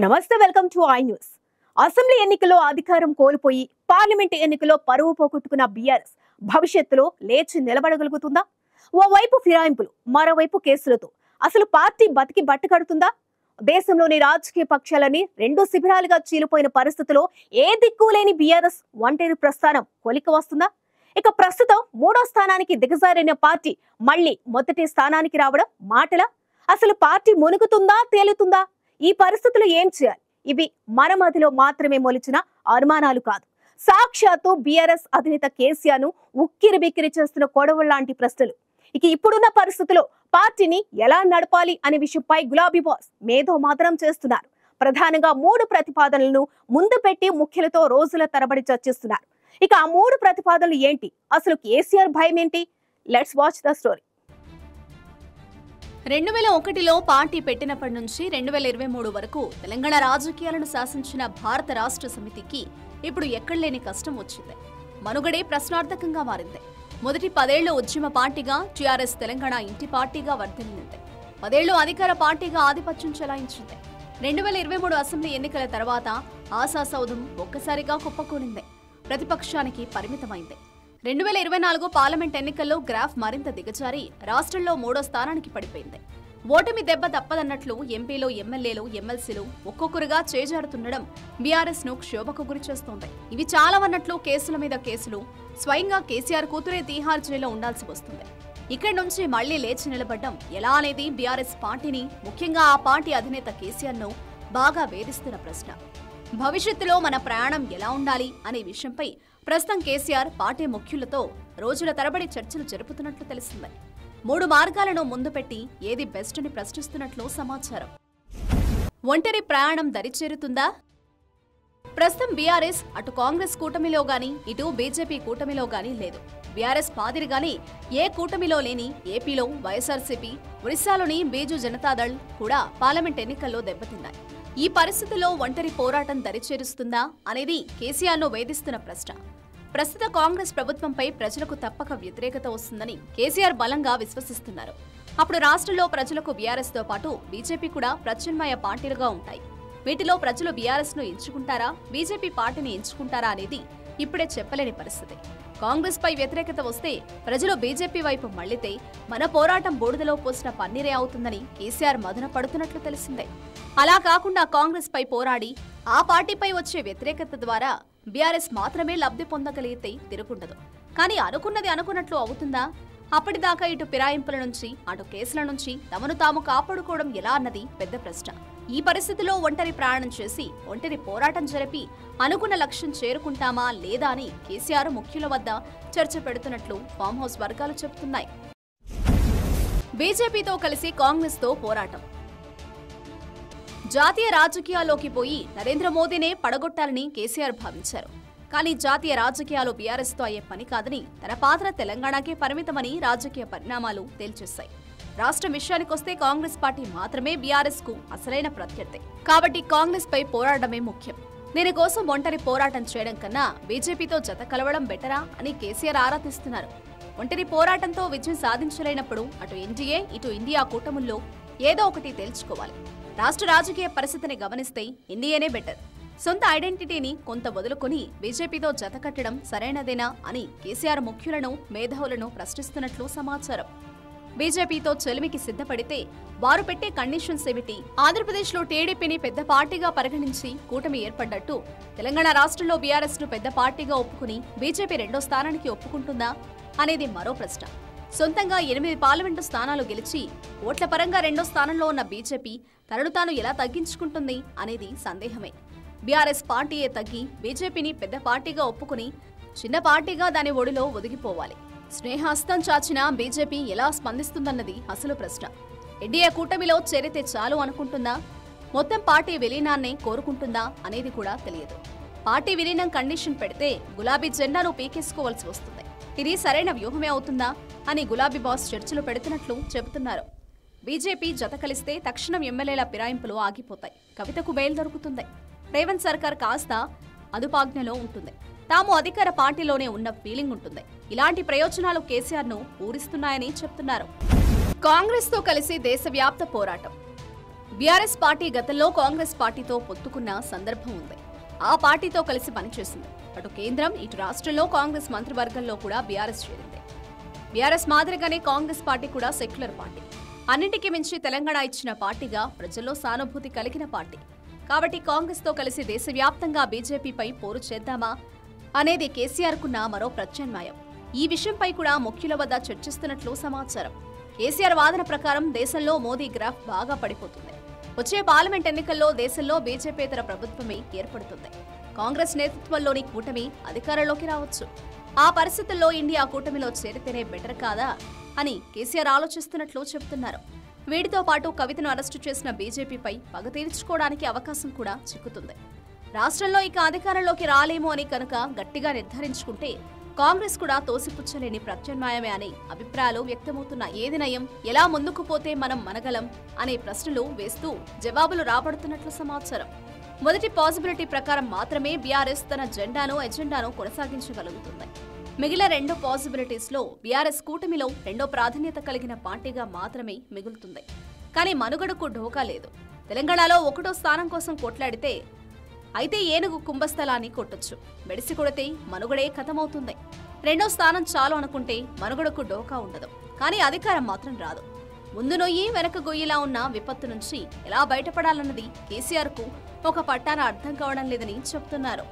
నమస్తే, welcome to I news. Assembly ఎన్నికల్లో అధికారం కోల్పోయి పార్లమెంట్ ఎన్నికల్లో పరువు పోగొట్టుకున్న బీఆర్ఎస్ భవిష్యత్తులో లేచి నిలబడగలుగుతుందా? ఓవైపు ఫిరాయింపులు, మరోవైపు కేసులతో అసలు పార్టీ బతికి బట్టకడుతుందా? దేశంలోని రాజకీయ పక్షాలని రెండు శిబిరాలుగా చీలిపోయిన పరిస్థితిలో ఏ దిక్కు లేని బీఆర్ఎస్ ఒంటరి ప్రస్థానం కొలిక వస్తుందా? ఇక ప్రస్తుతం 3వ స్థానానికి దిగజారిన పార్టీ మళ్లీ మొదటి స్థానానికి రావడం మాటలా? అసలు పార్టీ మునుగుతుందా తేలుతుందా? ఈ పరిస్థితులు ఏం చేయాలి? ఇవి మన మదిలో మాత్రమే మొలిచిన అనుమానాలు కాదు, సాక్షాత్తు బీఆర్ఎస్ అధినేత కేసీఆర్ ను ఉక్కిరి బిక్కిరి చేస్తున్న కొడవల్ లాంటి ప్రశ్నలు. ఇక ఇప్పుడున్న పరిస్థితుల్లో పార్టీని ఎలా నడపాలి అనే విషయంపై గులాబీ బాస్ మేధో మాత్రం చేస్తున్నారు. ప్రధానంగా 3 ప్రతిపాదనలను ముందు పెట్టి ముఖ్యులతో రోజుల తరబడి చర్చిస్తున్నారు. ఇక ఆ 3 ప్రతిపాదనలు ఏంటి? అసలు కేసీఆర్ భయం ఏంటి? Let's watch the story. 2001లో పార్టీ పెట్టినప్పటి నుంచి 2023 వరకు తెలంగాణ రాజకీయాలను శాసించిన భారత రాష్ట్ర సమితికి ఇప్పుడు ఎక్కడలేని కష్టం వచ్చింది. మనుగడే ప్రశ్నార్థకంగా మారింది. మొదటి 10 ఏళ్లు ఉద్యమ పార్టీగా టీఆర్ఎస్ తెలంగాణ ఇంటి పార్టీగా వర్ధిల్లింది. 10 ఏళ్లు అధికార పార్టీగా ఆధిపత్యం చెలాయించింది. 2023 అసెంబ్లీ ఎన్నికల తర్వాత ఆశాసౌధం ఒక్కసారిగా కుప్పకూలింది. ప్రతిపక్షానికి పరిమితమైంది. 2024 పార్లమెంట్ ఎన్నికల్లో గ్రాఫ్ మరింత దిగజారి రాష్ట్రంలో 3వ స్థానానికి పడిపోయింది. ఓటమి దెబ్బ తప్పదన్నట్లు ఎంపీలు, ఎమ్మెల్యేలు, ఎమ్మెల్సీలు ఒక్కొక్కరుగా చేజారుతుండడం బీఆర్ఎస్ ను క్షోభకు గురిచేస్తోంది. ఇవి చాలవన్నట్లు కేసుల మీద కేసులు. స్వయంగా కేసీఆర్ కూతురే తీహార్ జైల్లో ఉండాల్సి వస్తుంది. ఇక్కడి నుంచి మళ్లీ లేచి నిలబడ్డం ఎలా అనేది బీఆర్ఎస్ పార్టీని, ముఖ్యంగా ఆ పార్టీ అధినేత కేసీఆర్ ను బాగా వేధిస్తున్న ప్రశ్న. భవిష్యత్తులో మన ప్రయాణం ఎలా ఉండాలి అనే విషయంపై ప్రస్తుతం కేసీఆర్ పార్టీ ముఖ్యులతో రోజుల తరబడి చర్చలు జరుపుతున్నట్లు తెలిసింది. 3 మార్గాలను ముందు పెట్టి ఏది బెస్ట్ అని ప్రశ్నిస్తున్నట్లు సమాచారం. ఒంటరి ప్రయాణం దరిచేరుతుందా? ప్రస్తుతం బీఆర్ఎస్ అటు కాంగ్రెస్ కూటమిలో గానీ, ఇటు బీజేపీ కూటమిలో గానీ లేదు. బీఆర్ఎస్ మాదిరిగానే ఏ కూటమిలో లేని ఏపీలో వైఎస్ఆర్సీపీ, ఒడిశాలోని బీజు జనతాదళ్ కూడా పార్లమెంట్ ఎన్నికల్లో దెబ్బతిన్నాయి. ఈ పరిస్థితుల్లో ఒంటరి పోరాటం దరిచేరుస్తుందా అనేది కేసీఆర్ ను వేధిస్తున్న ప్రశ్న. ప్రస్తుత కాంగ్రెస్ ప్రభుత్వంపై ప్రజలకు తప్పక వ్యతిరేకత వస్తుందని కేసీఆర్ బలంగా విశ్వసిస్తున్నారు. అప్పుడు రాష్ట్రంలో ప్రజలకు బీఆర్ఎస్ తో పాటు బీజేపీ కూడా ప్రత్యామ్నాయ పార్టీలుగా ఉంటాయి. వీటిలో ప్రజలు బీఆర్ఎస్ ను ఎంచుకుంటారా, బీజేపీ పార్టీని ఎంచుకుంటారా అనేది ఇప్పుడే చెప్పలేని పరిస్థితి. కాంగ్రెస్ పై వ్యతిరేకత వస్తే ప్రజలు బీజేపీ వైపు మళ్లితే మన పోరాటం బూడిదలో పోసిన పన్నీరే అవుతుందని కేసీఆర్ మదన పడుతున్నట్లు తెలిసిందే. అలా కాకుండా కాంగ్రెస్ పై పోరాడి ఆ పార్టీపై వచ్చే వ్యతిరేకత ద్వారా బీఆర్ఎస్ మాత్రమే లబ్ధి పొందగలిగితే తిరుగుండదు. కానీ అనుకున్నది అనుకున్నట్లు అవుతుందా? అప్పటిదాకా ఇటు ఫిరాయింపుల నుంచి, అటు కేసుల నుంచి తమను తాము కాపాడుకోవడం ఎలా అన్నది పెద్ద ప్రశ్న. ఈ పరిస్థితిలో ఒంటరి ప్రయాణం చేసి, ఒంటరి పోరాటం జరిపి అనుకున్న లక్ష్యం చేరుకుంటామా లేదా అని కేసీఆర్ ముఖ్యుల వద్ద చర్చ పెడుతున్నట్లు ఫామ్ హౌస్ వర్గాలు చెబుతున్నాయి. బీజేపీతో కలిసి కాంగ్రెస్ తో పోరాటం. జాతీయ రాజకీయాల్లోకి పోయి నరేంద్ర మోదీనే పడగొట్టాలని కేసీఆర్ భావించారు. కానీ జాతీయ రాజకీయాలు బీఆర్ఎస్ తో అయ్యే పని కాదని, తన పాత్ర తెలంగాణకే పరిమితమని రాజకీయ పరిణామాలు తేల్చేశాయి. రాష్ట్రం విషయానికొస్తే కాంగ్రెస్ పార్టీ మాత్రమే బీఆర్ఎస్ కు అసలైన ప్రత్యర్థి. కాబట్టి కాంగ్రెస్ పై పోరాడమే ముఖ్యం. దీనికోసం ఒంటరి పోరాటం చేయడం కన్నా బీజేపీతో జత కలవడం బెటరా అని కేసీఆర్ ఆరా తీస్తున్నారు. ఒంటరి పోరాటంతో విజయం సాధించలేనప్పుడు అటు ఎన్డీఏ, ఇటు ఇండియా కూటముల్లో ఏదో ఒకటి తేల్చుకోవాలి. రాష్ట్ర రాజకీయ పరిస్థితిని గమనిస్తే ఎన్డీఏనే బెటర్. సొంత ఐడెంటిటీని కొంత వదులుకొని బీజేపీతో జత కట్టడం సరైనదేనా అని కేసీఆర్ ముఖ్యులను, మేధావులను ప్రశ్నిస్తున్నట్లు సమాచారం. బీజేపీతో చెలిమికి సిద్ధపడితే వారు పెట్టే కండిషన్స్ ఏమిటి? ఆంధ్రప్రదేశ్లో టీడీపీని పెద్ద పార్టీగా పరిగణించి కూటమి ఏర్పడ్డట్టు తెలంగాణ రాష్ట్రంలో బీఆర్ఎస్ ను పెద్ద పార్టీగా ఒప్పుకుని బీజేపీ 2వ స్థానానికి ఒప్పుకుంటుందా అనేది మరో ప్రశ్న. సొంతంగా 8 పార్లమెంటు స్థానాలు గెలిచి ఓట్ల పరంగా 2వ స్థానంలో ఉన్న బీజేపీ తనను తాను ఎలా తగ్గించుకుంటుంది అనేది సందేహమే. బీఆర్ఎస్ పార్టీయే తగ్గి బీజేపీని పెద్ద పార్టీగా ఒప్పుకుని చిన్న పార్టీగా దాని ఒడిలో ఒదిగిపోవాలి. స్నేహస్తం చాచిన బీజేపీ ఎలా స్పందిస్తుందన్నది అసలు ప్రశ్న. ఎన్డీఏ కూటమిలో చేరితే చాలు అనుకుంటుందా? మొత్తం పార్టీ విలీనాన్నే కోరుకుంటుందా అనేది కూడా తెలియదు. పార్టీ విలీనం కండిషన్ పెడితే గులాబీ జెండాను పీకేసుకోవాల్సి వస్తుంది. ఇది సరైన వ్యూహమే అవుతుందా అని గులాబీ బాస్ చర్చలు పెడుతున్నట్లు చెబుతున్నారు. బీజేపీ జత కలిస్తే తక్షణం ఎమ్మెల్యేల ఫిరాయింపులు ఆగిపోతాయి. కవితకు బెయిల్ దొరుకుతుంది. రేవంత్ సర్కార్ కాస్త అదుపాజ్ఞలో ఉంటుంది. తాము అధికార పార్టీలోనే ఉన్న ఫీలింగ్ ఉంటుంది. ఇలాంటి ప్రయోజనాలు కేసీఆర్ ను ఊరిస్తున్నాయని చెప్తున్నారు. కాంగ్రెస్ తో కలిసి దేశవ్యాప్త పోరాటం. బీఆర్ఎస్ పార్టీ గతంలో కాంగ్రెస్ పార్టీతో పొత్తుకున్న సందర్భం ఉంది. ఆ పార్టీతో కలిసి పనిచేసింది. అటు కేంద్రం, ఇటు రాష్ట్రంలో కాంగ్రెస్ మంత్రివర్గంలో కూడా బీఆర్ఎస్ చేరింది. బీఆర్ఎస్ మాదిరిగానే కాంగ్రెస్ పార్టీ కూడా సెక్యులర్ పార్టీ. అన్నింటికీ మించి తెలంగాణ ఇచ్చిన పార్టీగా ప్రజల్లో సానుభూతి కలిగిన పార్టీ. కాబట్టి కాంగ్రెస్ తో కలిసి దేశవ్యాప్తంగా బీజేపీపై పోరు చేద్దామా అనేది కేసీఆర్కున్న మరో ప్రత్యామ్నాయం. ఈ విషయంపై కూడా ముఖ్యుల వద్ద చర్చిస్తున్నట్లు సమాచారం. కేసీఆర్ వాదన ప్రకారం దేశంలో మోదీ గ్రాఫ్ బాగా పడిపోతుంది. వచ్చే పార్లమెంట్ ఎన్నికల్లో దేశంలో బీజేపీతర ప్రభుత్వమే ఏర్పడుతుంది. కాంగ్రెస్ నేతృత్వంలోని కూటమి అధికారంలోకి రావచ్చు. ఆ పరిస్థితుల్లో ఇండియా కూటమిలో చేరితేనే బెటర్ కాదా అని కేసీఆర్ ఆలోచిస్తున్నట్లు చెబుతున్నారు. వీటితో పాటు కవితను అరెస్టు చేసిన బీజేపీపై పగ తీర్చుకోవడానికి అవకాశం కూడా చిక్కుతుంది. రాష్ట్రంలో ఇక అధికారంలోకి రాలేమో అని కనుక గట్టిగా నిర్ధారించుకుంటే కాంగ్రెస్ కూడా తోసిపుచ్చలేని ప్రత్యామ్నాయమే అనే అభిప్రాయాలు వ్యక్తమవుతున్నాయి. ఏది నయం, ఎలా ముందుకు పోతే మనం మనగలం అనే ప్రశ్నలు వేస్తూ జవాబులు రాబడుతున్నట్లు సమాచారం. మొదటి పాసిబిలిటీ ప్రకారం మాత్రమే బీఆర్ఎస్ తన ఎజెండాను కొనసాగించగలుగుతుంది. మిగిలిన రెండు పాసిబిలిటీస్ లో బీఆర్ఎస్ కూటమిలో రెండో ప్రాధాన్యత కలిగిన పార్టీగా మాత్రమే మిగులుతుంది. కానీ మనుగడకు ఢోకా లేదు. తెలంగాణలో 1వ స్థానం కోసం కొట్లాడితే అయితే ఏనుగు కుంభస్థలాన్ని కొట్టొచ్చు. మెడిసి కొడితే మనుగడే ఖతమవుతుంది. 2వ స్థానం చాలు అనుకుంటే మనుగడకు డోకా ఉండదు. కానీ అధికారం మాత్రం రాదు. ముందు నొయ్యి వెనక గొయ్యిలా ఉన్న విపత్తు నుంచి ఎలా బయటపడాలన్నది కేసీఆర్ కు ఒక పట్టాన అర్థం కావడం లేదని చెబుతున్నారు.